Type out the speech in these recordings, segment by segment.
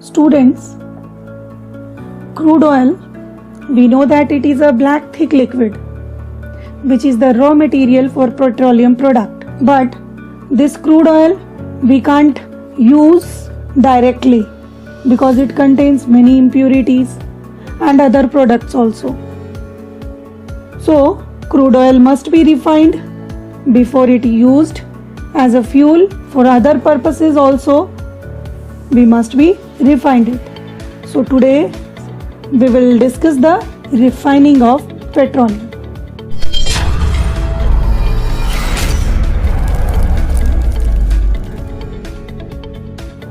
Students, crude oil, we know that it is a black thick liquid which is the raw material for petroleum product. But this crude oil we can't use directly because it contains many impurities and other products also. So crude oil must be refined before it used as a fuel. For other purposes also we must be refined it. So today we will discuss the refining of petroleum.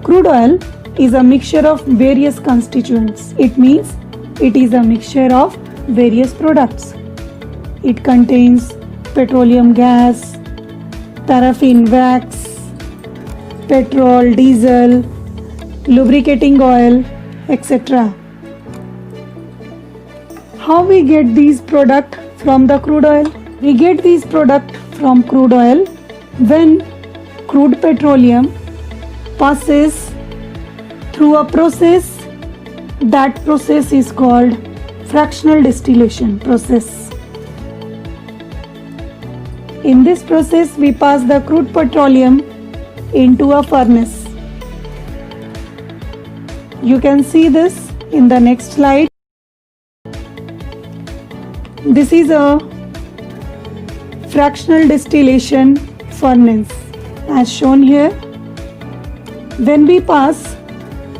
Crude oil is a mixture of various constituents. It means it is a mixture of various products. It contains petroleum gas, paraffin wax, petrol, diesel, lubricating oil, etc. How we get these products from the crude oil? We get these products from crude oil when crude petroleum passes through a process. That process is called fractional distillation process. In this process we pass the crude petroleum into a furnace. You can see this in the next slide. This is a fractional distillation furnace as shown here. When we pass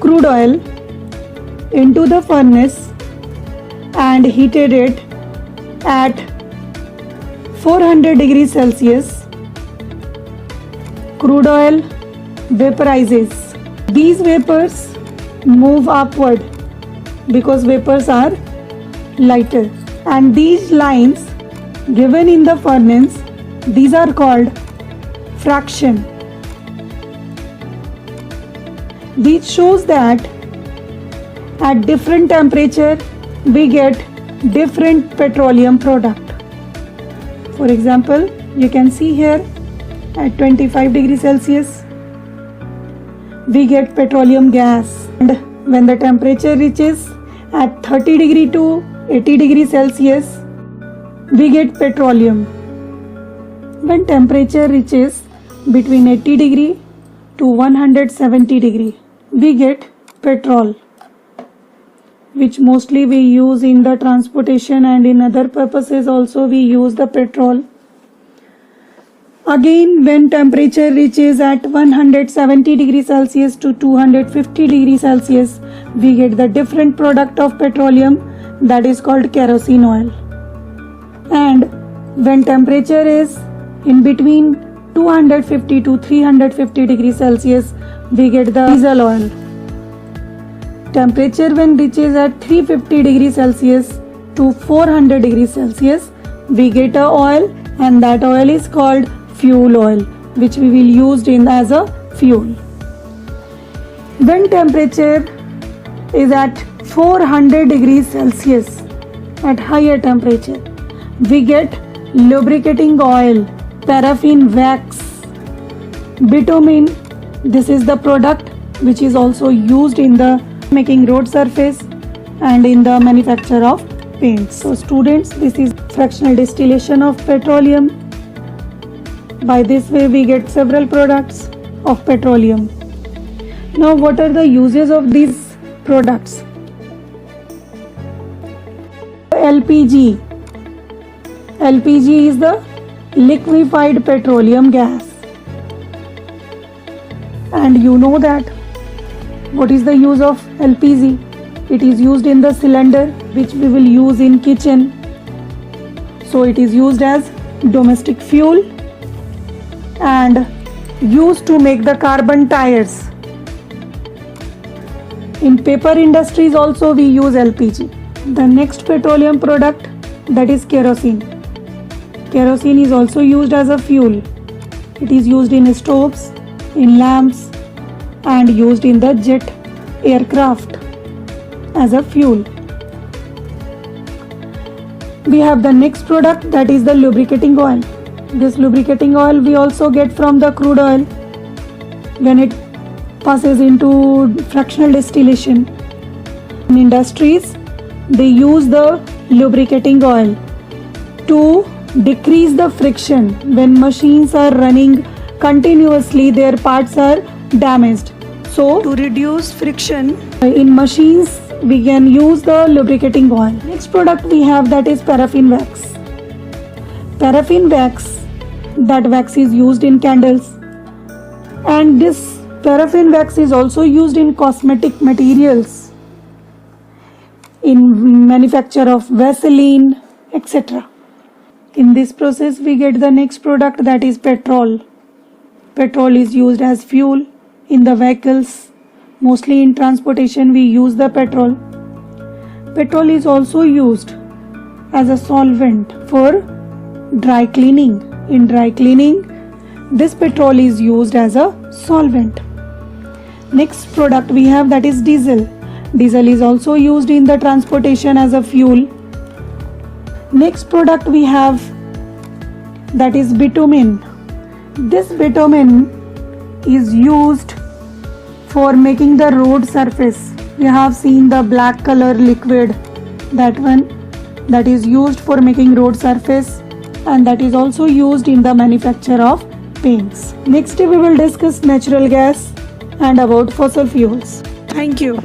crude oil into the furnace and heated it at 400 degrees Celsius, crude oil vaporizes. These vapors move upward because vapors are lighter, and these lines given in the furnace, these are called fraction. This shows that at different temperature we get different petroleum product. For example, you can see here at 25 degrees Celsius we get petroleum gas, and when the temperature reaches at 30 degree to 80 degrees Celsius we get petroleum. When temperature reaches between 80 degree to 170 degree we get petrol, which mostly we use in the transportation and in other purposes also we use the petrol. Again, when temperature reaches at 170 degrees Celsius to 250 degrees Celsius we get the different product of petroleum, that is called kerosene oil. And when temperature is in between 250 to 350 degrees Celsius we get the diesel oil. Temperature when reaches at 350 degrees Celsius to 400 degrees Celsius we get a oil, and that oil is called fuel oil, which we will use as a fuel. When temperature is at 400 degrees Celsius, at higher temperature we get lubricating oil, paraffin wax, bitumen. This is the product which is also used in the making road surface and in the manufacture of paints. So students, this is fractional distillation of petroleum. By this way we get several products of petroleum. Now what are the uses of these products? LPG. LPG is the liquefied petroleum gas. And you know that what is the use of LPG? It is used in the cylinder which we will use in kitchen. So it is used as domestic fuel and used to make the carbon tires. In paper industries also we use LPG. The next petroleum product, that is kerosene. Kerosene is also used as a fuel. It is used in stoves, in lamps, and used in the jet aircraft as a fuel. We have the next product, that is the lubricating oil. This lubricating oil we also get from the crude oil. When it passes into fractional distillation. In industries, they use the lubricating oil to decrease the friction. When machines are running continuously, their parts are damaged. So, to reduce friction in machines, we can use the lubricating oil. Next product we have, that is paraffin wax. Paraffin wax, that wax is used in candles, and this paraffin wax is also used in cosmetic materials, in manufacture of Vaseline, etc. In this process we get the next product, that is petrol. Petrol is used as fuel in the vehicles. Mostly in transportation we use the petrol. Petrol is also used as a solvent for dry cleaning. In dry cleaning, this petrol is used as a solvent. Next product we have, that is diesel. Diesel is also used in the transportation as a fuel. Next product we have, that is bitumen. This bitumen is used for making the road surface. You have seen the black color liquid, that one, that is used for making road surface, and that is also used in the manufacture of paints. Next we will discuss natural gas and about fossil fuels. Thank you.